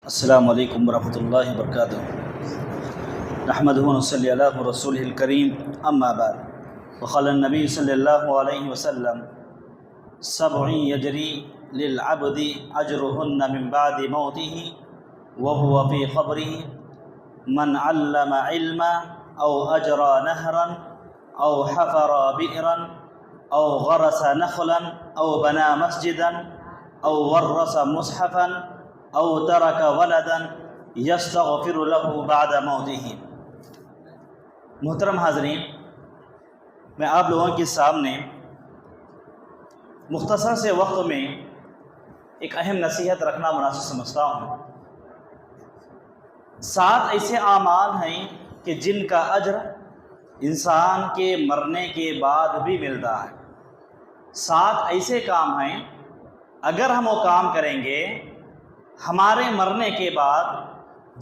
السلام علیکم ورحمۃ اللہ وبرکاتہ۔ نحمدہ ونصلی علی رسولہ الکریم، اما بعد، وقال النبی صلی اللہ علیہ وسلم: سبع یجری للعبد اجرہن من بعد موتہ وهو فی قبرہ: من علم علما او اجرى نہرا او حفر بئرا او غرس نخلا او بنا مسجدا او ورث مصحفا او ترک ولدا یستغفر له بعد موتہ۔ محترم حاضرین، میں آپ لوگوں کے سامنے مختصر سے وقت میں ایک اہم نصیحت رکھنا مناسب سمجھتا ہوں۔ 7 ایسے اعمال ہیں کہ جن کا اجر انسان کے مرنے کے بعد بھی ملتا ہے۔ 7 ایسے کام ہیں، اگر ہم وہ کام کریں گے ہمارے مرنے کے بعد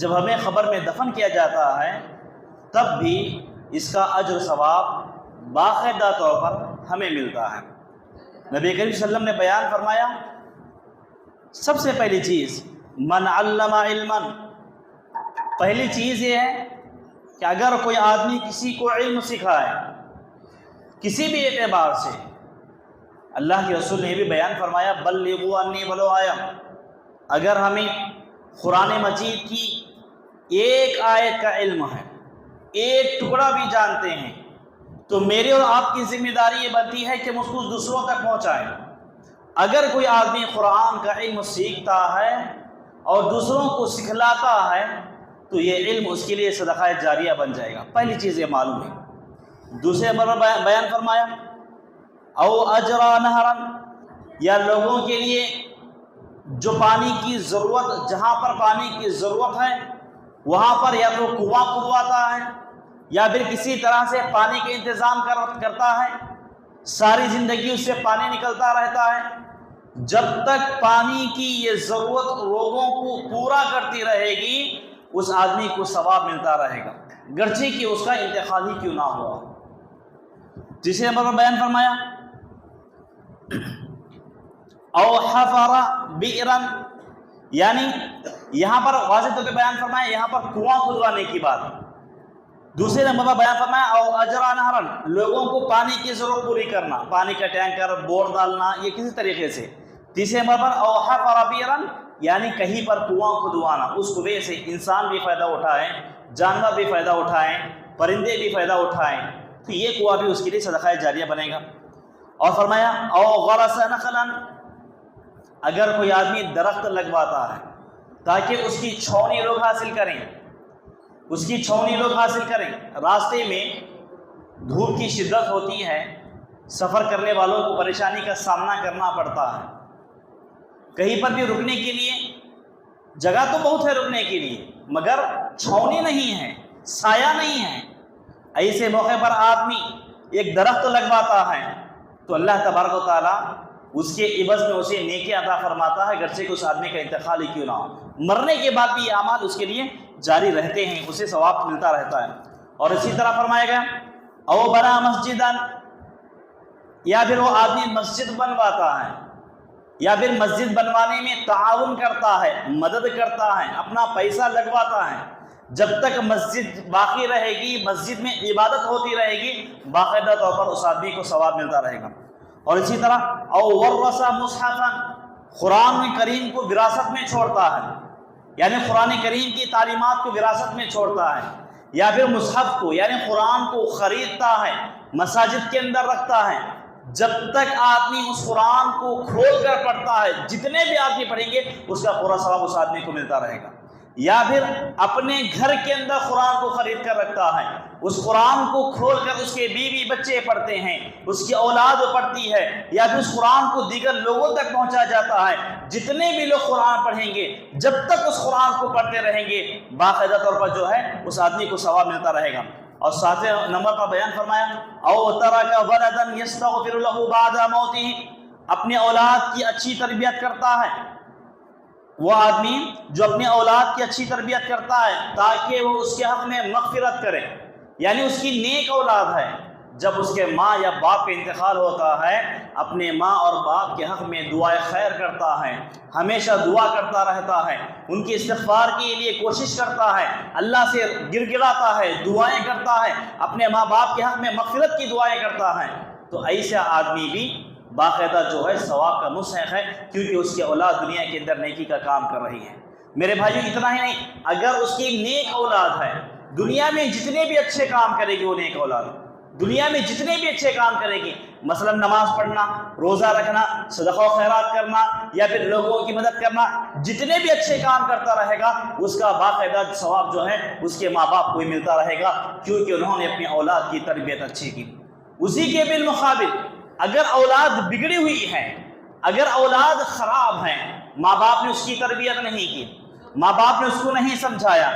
جب ہمیں قبر میں دفن کیا جاتا ہے تب بھی اس کا اجر و ثواب باقاعدہ طور پر ہمیں ملتا ہے۔ نبی کریم صلی اللہ علیہ وسلم نے بیان فرمایا، سب سے پہلی چیز من علم علما، پہلی چیز یہ ہے کہ اگر کوئی آدمی کسی کو علم سکھائے کسی بھی اعتبار سے، اللہ کے رسول نے یہ بھی بیان فرمایا بلغوا انی ولو آیا، اگر ہمیں قرآن مجید کی ایک آیت کا علم ہے، ایک ٹکڑا بھی جانتے ہیں، تو میرے اور آپ کی ذمہ داری یہ بنتی ہے کہ ہم اس کو دوسروں تک پہنچائیں۔ اگر کوئی آدمی قرآن کا علم سیکھتا ہے اور دوسروں کو سکھلاتا ہے تو یہ علم اس کے لیے صدقہ جاریہ بن جائے گا۔ پہلی چیز یہ معلوم ہے۔ دوسرے نمبر بیان فرمایا او اجرا نہرا، یا لوگوں کے لیے جو پانی کی ضرورت، جہاں پر پانی کی ضرورت ہے وہاں پر یا تو کنواں کھدواتا ہے یا پھر کسی طرح سے پانی کے انتظام کرتا ہے، ساری زندگی اس سے پانی نکلتا رہتا ہے، جب تک پانی کی یہ ضرورت لوگوں کو پورا کرتی رہے گی اس آدمی کو ثواب ملتا رہے گا، گرچہ کہ اس کا انتقال ہی کیوں نہ ہوا۔ تیسرے نمبر پر بیان فرمایا او حفر بئرا، یعنی یہاں پر واضح طور پہ بیان فرمایا یہاں پر کنواں کھدوانے کی بات۔ دوسرے نمبر پر بیان فرمایا او اجرا نہرا، لوگوں کو پانی کی ضرورت پوری کرنا، پانی کا ٹینکر بور ڈالنا، یہ کسی طریقے سے۔ تیسرے نمبر پر او حفر بئرا، یعنی کہیں پر کنواں کھدوانا، اس کنویں سے انسان بھی فائدہ اٹھائیں، جانور بھی فائدہ اٹھائیں، پرندے بھی فائدہ اٹھائیں، تو یہ کنواں بھی اس کے لیے صدقہ جاریہ بنے گا۔ اور فرمایا او غرس نخلا، اگر کوئی آدمی درخت لگواتا ہے تاکہ اس کی چھاؤنی لوگ حاصل کریں، اس کی چھاؤنی لوگ حاصل کریں، راستے میں دھوپ کی شدت ہوتی ہے، سفر کرنے والوں کو پریشانی کا سامنا کرنا پڑتا ہے، کہیں پر بھی رکنے کے لیے جگہ تو بہت ہے رکنے کے لیے مگر چھاؤنی نہیں ہے، سایہ نہیں ہے، ایسے موقع پر آدمی ایک درخت لگواتا ہے تو اللہ تبارک و تعالیٰ اس کے عوض میں اسے نیکی عطا فرماتا ہے، گرچہ کہ اس آدمی کا انتقال ہی کیوں نہ ہو، مرنے کے بعد بھی یہ اعمال اس کے لیے جاری رہتے ہیں، اسے ثواب ملتا رہتا ہے۔ اور اسی طرح فرمایا گیا او بنا مسجدا، یا پھر وہ آدمی مسجد بنواتا ہے یا پھر مسجد بنوانے میں تعاون کرتا ہے، مدد کرتا ہے، اپنا پیسہ لگواتا ہے، جب تک مسجد باقی رہے گی، مسجد میں عبادت ہوتی رہے گی، باقاعدہ طور پر اس آدمی کو ثواب ملتا رہے گا۔ اور اسی طرح او ورث مصحفا، قرآن کریم کو وراثت میں چھوڑتا ہے، یعنی قرآن کریم کی تعلیمات کو وراثت میں چھوڑتا ہے، یا پھر مصحف کو یعنی قرآن کو خریدتا ہے، مساجد کے اندر رکھتا ہے، جب تک آدمی اس قرآن کو کھول کر پڑھتا ہے، جتنے بھی آدمی پڑھیں گے اس کا پورا ثواب اس آدمی کو ملتا رہے گا۔ یا پھر اپنے گھر کے اندر قرآن کو خرید کر رکھتا ہے، اس قرآن کو کھول کر اس کے بیوی بچے پڑھتے ہیں، اس کی اولاد پڑھتی ہے، یا پھر اس قرآن کو دیگر لوگوں تک پہنچا جاتا ہے، جتنے بھی لوگ قرآن پڑھیں گے جب تک اس قرآن کو پڑھتے رہیں گے باقاعدہ طور پر جو ہے اس آدمی کو ثواب ملتا رہے گا۔ اور 7 نمبر پر بیان فرمایا او ترک ولدا یستغفر له بعد موتہ، اپنے اولاد کی اچھی تربیت کرتا ہے، وہ آدمی جو اپنی اولاد کی اچھی تربیت کرتا ہے تاکہ وہ اس کے حق میں مغفرت کرے، یعنی اس کی نیک اولاد ہے، جب اس کے ماں یا باپ کا انتقال ہوتا ہے اپنے ماں اور باپ کے حق میں دعائے خیر کرتا ہے، ہمیشہ دعا کرتا رہتا ہے، ان کی استغفار کے لیے کوشش کرتا ہے، اللہ سے گر گراتا ہے، دعائیں کرتا ہے، اپنے ماں باپ کے حق میں مغفرت کی دعائیں کرتا ہے، تو ایسا آدمی بھی باقاعدہ جو ہے ثواب کا مستحق ہے، کیونکہ اس کی اولاد دنیا کے اندر نیکی کا کام کر رہی ہے۔ میرے بھائیو اتنا ہی نہیں، اگر اس کی نیک اولاد ہے، دنیا میں جتنے بھی اچھے کام کرے گی وہ نیک اولاد، دنیا میں جتنے بھی اچھے کام کرے گی، مثلا نماز پڑھنا، روزہ رکھنا، صدقہ و خیرات کرنا، یا پھر لوگوں کی مدد کرنا، جتنے بھی اچھے کام کرتا رہے گا اس کا باقاعدہ ثواب جو ہے اس کے ماں باپ کو ہی ملتا رہے گا، کیونکہ انہوں نے اپنی اولاد کی تربیت اچھی کی۔ اسی کے بالمقابل اگر اولاد بگڑی ہوئی ہے، اگر اولاد خراب ہے، ماں باپ نے اس کی تربیت نہیں کی، ماں باپ نے اس کو نہیں سمجھایا،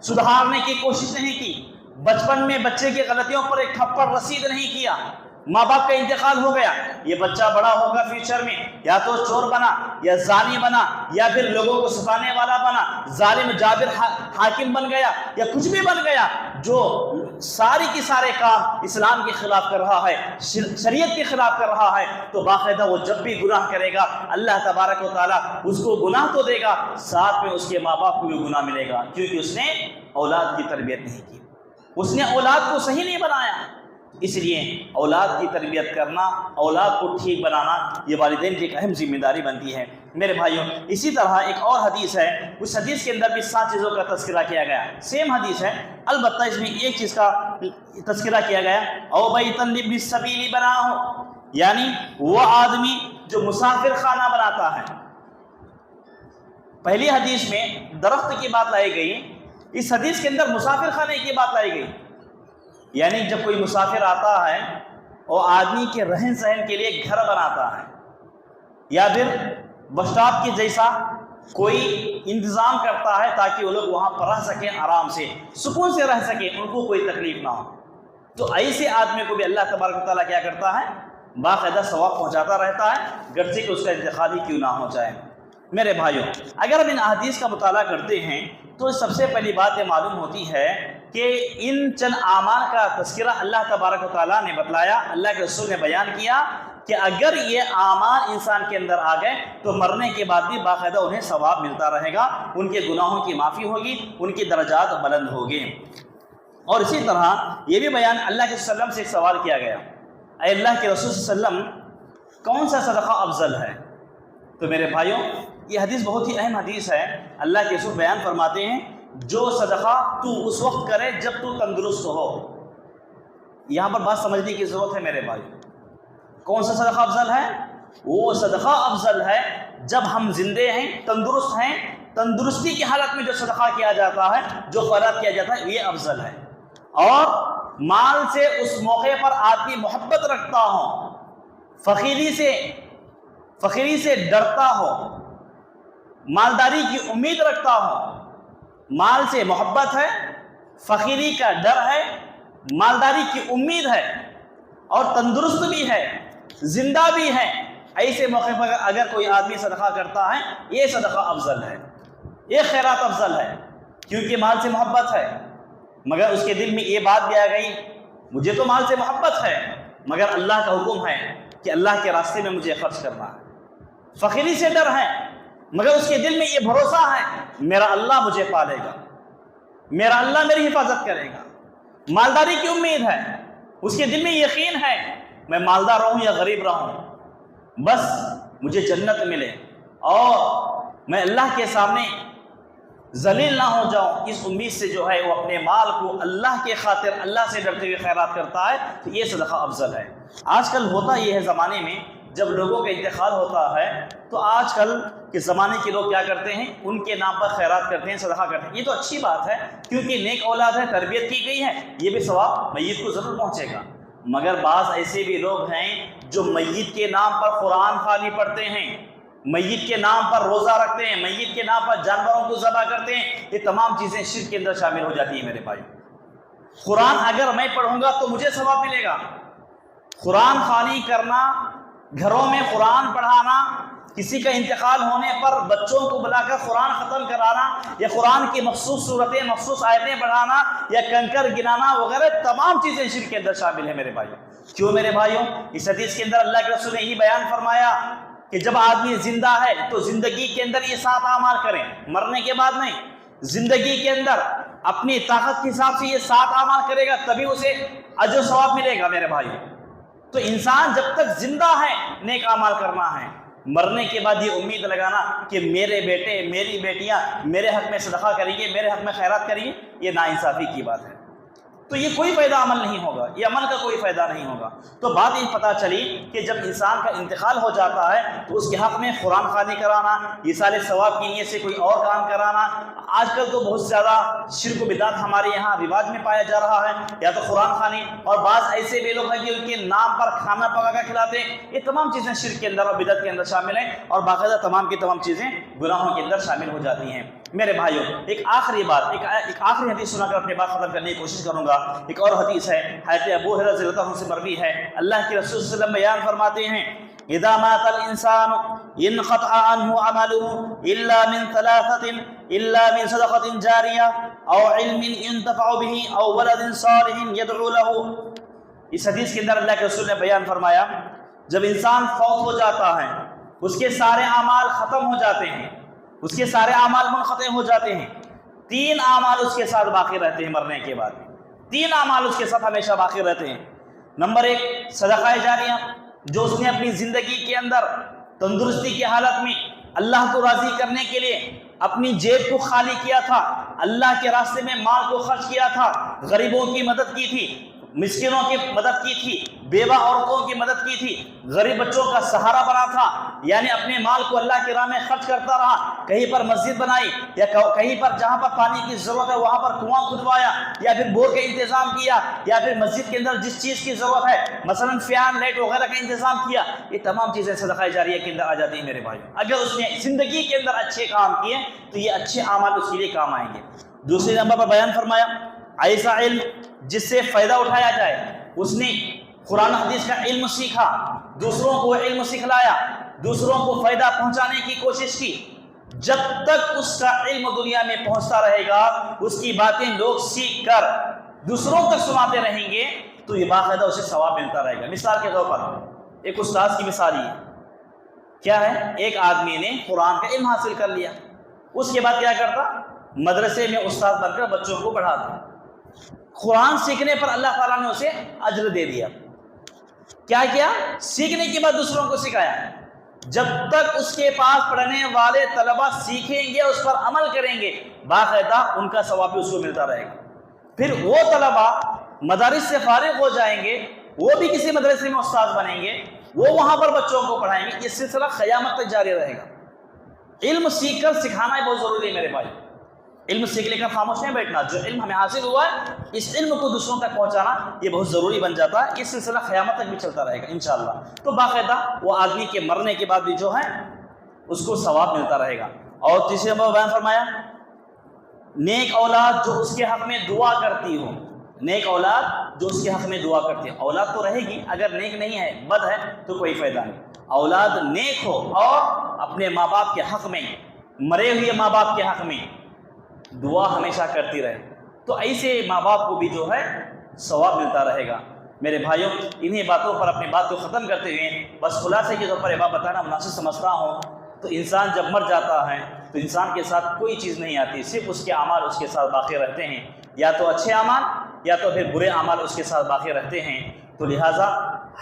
سدھارنے کی کوشش نہیں کی، بچپن میں بچے کی غلطیوں پر ایک تھپڑ رسید نہیں کیا، ماں باپ کا انتقال ہو گیا، یہ بچہ بڑا ہوگا فیوچر میں یا تو چور بنا یا زانی بنا یا پھر لوگوں کو ستانے والا بنا، ظالم جابر حاکم بن گیا یا کچھ بھی بن گیا، جو ساری کی سارے کام اسلام کے خلاف کر رہا ہے، شریعت کے خلاف کر رہا ہے، تو باقاعدہ وہ جب بھی گناہ کرے گا اللہ تبارک و تعالیٰ اس کو گناہ تو دے گا، ساتھ میں اس کے ماں باپ کو بھی گناہ ملے گا، کیونکہ اس نے اولاد کی تربیت نہیں کی، اس نے اولاد کو صحیح نہیں بنایا۔ اس لیے اولاد کی تربیت کرنا، اولاد کو ٹھیک بنانا، یہ والدین کی ایک اہم ذمہ داری بنتی ہے میرے بھائیوں۔ اسی طرح ایک اور حدیث ہے، اس حدیث کے اندر بھی 7 چیزوں کا تذکرہ کیا گیا، سیم حدیث ہے، البتہ اس میں ایک چیز کا تذکرہ کیا گیا، او بیتن لابن السبیل بناہو، یعنی وہ آدمی جو مسافر خانہ بناتا ہے۔ پہلی حدیث میں درخت کی بات لائی گئی، اس حدیث کے اندر مسافر خانے کی بات لائی گئی، یعنی جب کوئی مسافر آتا ہے اور آدمی کے رہن سہن کے لیے گھر بناتا ہے، یا پھر بس اسٹاپ کے جیسا کوئی انتظام کرتا ہے تاکہ وہ لوگ وہاں پر رہ سکیں، آرام سے سکون سے رہ سکیں، ان کو کوئی تکلیف نہ ہو، تو ایسے آدمی کو بھی اللہ تبارک و تعالیٰ کیا کرتا ہے، باقاعدہ ثواب پہنچاتا رہتا ہے، گرچہ کہ اس کا انتقال ہی کیوں نہ ہو جائے۔ میرے بھائیوں، اگر ہم ان احادیث کا مطالعہ کرتے ہیں تو سب سے پہلی بات یہ معلوم ہوتی ہے کہ ان چند اعمال کا تذکرہ اللہ تبارک و تعالیٰ نے بتلایا، اللہ کے رسول نے بیان کیا کہ اگر یہ اعمال انسان کے اندر آ گئے تو مرنے کے بعد بھی باقاعدہ انہیں ثواب ملتا رہے گا، ان کے گناہوں کی معافی ہوگی، ان کی درجات بلند ہوگی۔ اور اسی طرح یہ بھی بیان اللہ کے وسلم سے ایک سوال کیا گیا، اے اللہ کے رسول صلی اللہ علیہ وسلم کون سا صدقہ افضل ہے؟ تو میرے بھائیوں، یہ حدیث بہت ہی اہم حدیث ہے۔ اللہ کے رسول بیان فرماتے ہیں جو صدقہ تو اس وقت کرے جب تو تندرست ہو۔ یہاں پر بات سمجھنے کی ضرورت ہے میرے بھائی، کون سا صدقہ افضل ہے؟ وہ صدقہ افضل ہے جب ہم زندے ہیں، تندرست ہیں، تندرستی کی حالت میں جو صدقہ کیا جاتا ہے، جو خیرات کیا جاتا ہے، یہ افضل ہے۔ اور مال سے اس موقع پر آدمی محبت رکھتا ہو، فقیری سے ڈرتا ہو، مالداری کی امید رکھتا ہو، مال سے محبت ہے، فقیری کا ڈر ہے، مالداری کی امید ہے، اور تندرست بھی ہے، زندہ بھی ہے، ایسے موقع پر اگر کوئی آدمی صدقہ کرتا ہے، یہ صدقہ افضل ہے، یہ خیرات افضل ہے، کیونکہ مال سے محبت ہے، مگر اس کے دل میں یہ بات بھی آ گئی مجھے تو مال سے محبت ہے، مگر اللہ کا حکم ہے کہ اللہ کے راستے میں مجھے خرچ کرنا ہے۔ فقیری سے ڈر ہے، مگر اس کے دل میں یہ بھروسہ ہے میرا اللہ مجھے پالے گا، میرا اللہ میری حفاظت کرے گا۔ مالداری کی امید ہے، اس کے دل میں یقین ہے میں مالدار رہوں یا غریب رہوں، بس مجھے جنت ملے اور میں اللہ کے سامنے ذلیل نہ ہو جاؤں، اس امید سے جو ہے وہ اپنے مال کو اللہ کے خاطر اللہ سے ڈرتے ہوئے خیرات کرتا ہے، تو یہ صدقہ افضل ہے۔ آج کل ہوتا یہ ہے زمانے میں جب لوگوں کا انتقال ہوتا ہے تو آج کل کے زمانے کے لوگ کیا کرتے ہیں، ان کے نام پر خیرات کرتے ہیں، صدقہ کرتے ہیں۔ یہ تو اچھی بات ہے کیونکہ نیک اولاد ہے، تربیت کی گئی ہے، یہ بھی ثواب میت کو ضرور پہنچے گا۔ مگر بعض ایسے بھی لوگ ہیں جو میت کے نام پر قرآن خوانی پڑھتے ہیں، میت کے نام پر روزہ رکھتے ہیں، میت کے نام پر جانوروں کو ذبح کرتے ہیں، یہ تمام چیزیں شرک کے اندر شامل ہو جاتی ہیں میرے بھائی۔ قرآن اگر میں پڑھوں گا تو مجھے ثواب ملے گا، قرآن خوانی کرنا، گھروں میں قرآن پڑھانا، کسی کا انتقال ہونے پر بچوں کو بلا کر قرآن ختم کرانا یا قرآن کی مخصوص صورتیں مخصوص آیتیں پڑھانا یا کنکر گنانا وغیرہ تمام چیزیں شرک کے اندر شامل ہیں میرے بھائیوں۔ کیوں میرے بھائیوں؟ اس حدیث کے اندر اللہ کے رسول نے یہی بیان فرمایا کہ جب آدمی زندہ ہے تو زندگی کے اندر یہ 7 اعمال کریں، مرنے کے بعد نہیں، زندگی کے اندر اپنی طاقت کے حساب سے یہ 7 اعمال کرے گا تبھی اسے اجر و ثواب ملے گا میرے بھائیوں۔ تو انسان جب تک زندہ ہے نیک اعمال کرنا ہے، مرنے کے بعد یہ امید لگانا کہ میرے بیٹے میری بیٹیاں میرے حق میں صدقہ کریں گے، میرے حق میں خیرات کریں گے، یہ ناانصافی کی بات ہے۔ تو یہ کوئی فائدہ عمل نہیں ہوگا، یہ عمل کا کوئی فائدہ نہیں ہوگا۔ تو بات یہ پتہ چلی کہ جب انسان کا انتقال ہو جاتا ہے تو اس کے حق میں قرآن خوانی کرانا، ایصال ثواب کی نیت سے کوئی اور کام کرانا، آج کل تو بہت زیادہ شرک و بدعت ہمارے یہاں رواج میں پایا جا رہا ہے، یا تو قرآن خوانی، اور بعض ایسے بھی لوگ ہیں کہ ان کے نام پر کھانا پکا کر کھلاتے ہیں۔ یہ تمام چیزیں شرک کے اندر اور بدعت کے اندر شامل ہیں، اور باقاعدہ تمام کی تمام چیزیں گناہوں کے اندر شامل ہو جاتی ہیں۔ میرے بھائیوں ایک آخری بات، ایک آخری حدیث سنا کر اپنی بات ختم کرنے کی کوشش کروں گا۔ ایک اور حدیث ہے، حضرت ابو ہریرہ رضی اللہ عنہ سے مروی ہے، اللہ کے رسول صلی اللہ علیہ وسلم بیان فرماتے ہیں اذا مات الانسان انقطع عنه عمله الا من 3 الا من صدقة جاریہ او علم ينتفع به او ولد صالح يدعو له۔ اس حدیث کے اندر اللہ کے رسول نے بیان فرمایا جب انسان فوت ہو جاتا ہے اس کے سارے اعمال ختم ہو جاتے ہیں، اس کے سارے اعمال منقطع ہو جاتے ہیں، 3 اعمال اس کے ساتھ باقی رہتے ہیں مرنے کے بعد، 3 اعمال اس کے ساتھ ہمیشہ باقی رہتے ہیں۔ نمبر 1 صدقہ جاریہ، جو اس نے اپنی زندگی کے اندر تندرستی کی حالت میں اللہ کو راضی کرنے کے لیے اپنی جیب کو خالی کیا تھا، اللہ کے راستے میں مال کو خرچ کیا تھا، غریبوں کی مدد کی تھی، مسکینوں کی مدد کی تھی، بیوہ عورتوں کی مدد کی تھی، غریب بچوں کا سہارا بنا تھا، یعنی اپنے مال کو اللہ کی راہ میں خرچ کرتا رہا، کہیں پر مسجد بنائی یا کہیں پر جہاں پر پانی کی ضرورت ہے وہاں پر کنواں کھدوایا، یا پھر بور کا انتظام کیا، یا پھر مسجد کے اندر جس چیز کی ضرورت ہے مثلا فیان لائٹ وغیرہ کا انتظام کیا، یہ تمام چیزیں صدقہ جاریہ کے اندر آ جاتی ہیں میرے بھائی۔ اگر اس نے زندگی کے اندر اچھے کام کیے تو یہ اچھے اعمال اس کے لیے کام آئیں گے۔ دوسرے نمبر پر بیان فرمایا ایسا علم جس سے فائدہ اٹھایا جائے، اس نے قرآن حدیث کا علم سیکھا، دوسروں کو علم سکھلایا، دوسروں کو فائدہ پہنچانے کی کوشش کی، جب تک اس کا علم دنیا میں پہنچتا رہے گا، اس کی باتیں لوگ سیکھ کر دوسروں تک سناتے رہیں گے تو یہ باقاعدہ اسے ثواب ملتا رہے گا۔ مثال کے طور پر ایک استاذ کی مثال یہ کیا ہے، ایک آدمی نے قرآن کا علم حاصل کر لیا، اس کے بعد کیا کرتا، مدرسے میں استاد بن کر بچوں کو پڑھاتا، قرآن سیکھنے پر اللہ تعالیٰ نے اسے اجر دے دیا۔ کیا سیکھنے کے بعد دوسروں کو سکھایا۔ جب تک اس کے پاس پڑھنے والے طلبہ سیکھیں گے اس پر عمل کریں گے باقاعدہ ان کا ثواب بھی اس کو ملتا رہے گا۔ پھر وہ طلبہ مدارس سے فارغ ہو جائیں گے، وہ بھی کسی مدرسے میں استاد بنیں گے، وہ وہاں پر بچوں کو پڑھائیں گے، یہ سلسلہ قیامت تک جاری رہے گا۔ علم سیکھ کر سکھانا بہت ضروری ہے میرے بھائی۔ علم سیکھ لے کر خاموش نہیں بیٹھنا، جو علم ہمیں حاصل ہوا ہے اس علم کو دوسروں تک پہنچانا یہ بہت ضروری بن جاتا ہے۔ یہ سلسلہ قیامت تک بھی چلتا رہے گا انشاءاللہ۔ تو باقاعدہ وہ آدمی کے مرنے کے بعد بھی جو ہے اس کو ثواب ملتا رہے گا۔ اور تیسرے نمبر بیان فرمایا نیک اولاد جو اس کے حق میں دعا کرتی ہو، نیک اولاد جو اس کے حق میں دعا کرتی ہے۔ اولاد تو رہے گی، اگر نیک نہیں ہے بد ہے تو کوئی فائدہ نہیں۔ اولاد نیک ہو اور اپنے ماں باپ کے حق میں، مرے ہوئے ماں باپ کے حق میں دعا ہمیشہ کرتی رہے تو ایسے ماں باپ کو بھی جو ہے ثواب ملتا رہے گا۔ میرے بھائیوں انہی باتوں پر اپنی بات کو ختم کرتے ہوئے بس خلاصے کے طور پر یہ بات بتانا مناسب سمجھتا ہوں، تو انسان جب مر جاتا ہے تو انسان کے ساتھ کوئی چیز نہیں آتی، صرف اس کے اعمال اس کے ساتھ باقی رہتے ہیں، یا تو اچھے اعمال یا تو پھر برے اعمال اس کے ساتھ باقی رہتے ہیں۔ تو لہٰذا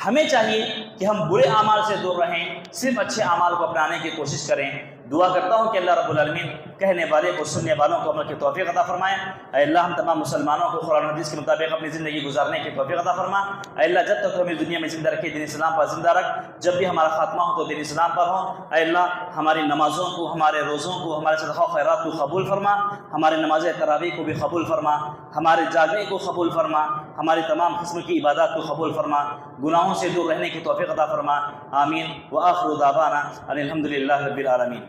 ہمیں چاہیے کہ ہم برے اعمال سے دور رہیں، صرف اچھے اعمال کو اپنانے کی کوشش کریں۔ دعا کرتا ہوں کہ اللہ رب العالمین کہنے والے کو سننے والوں کو عمل کی توفیق عطا فرمائے۔ اے اللہ ہم تمام مسلمانوں کو قرآن حدیث کے مطابق اپنی زندگی گزارنے کی توفیق عطا فرما۔ اے اللہ جب تک تو ہمیں دنیا میں زندہ رکھے دین اسلام پر زندہ رکھ، جب بھی ہمارا خاتمہ ہو تو دین اسلام پر ہو۔ اے اللہ ہماری نمازوں کو، ہمارے روزوں کو، ہمارے صدقہ و خیرات کو قبول فرما، ہمارے نماز تراویح کو بھی قبول فرما، ہمارے جاگنے کو قبول فرما، ہماری تمام قسم کی عبادات کو قبول فرما، گناہوں سے دور رہنے کی توفیق عطا فرما۔ آمین۔ وآخر دعوانا ان الحمد للہ رب العالمین۔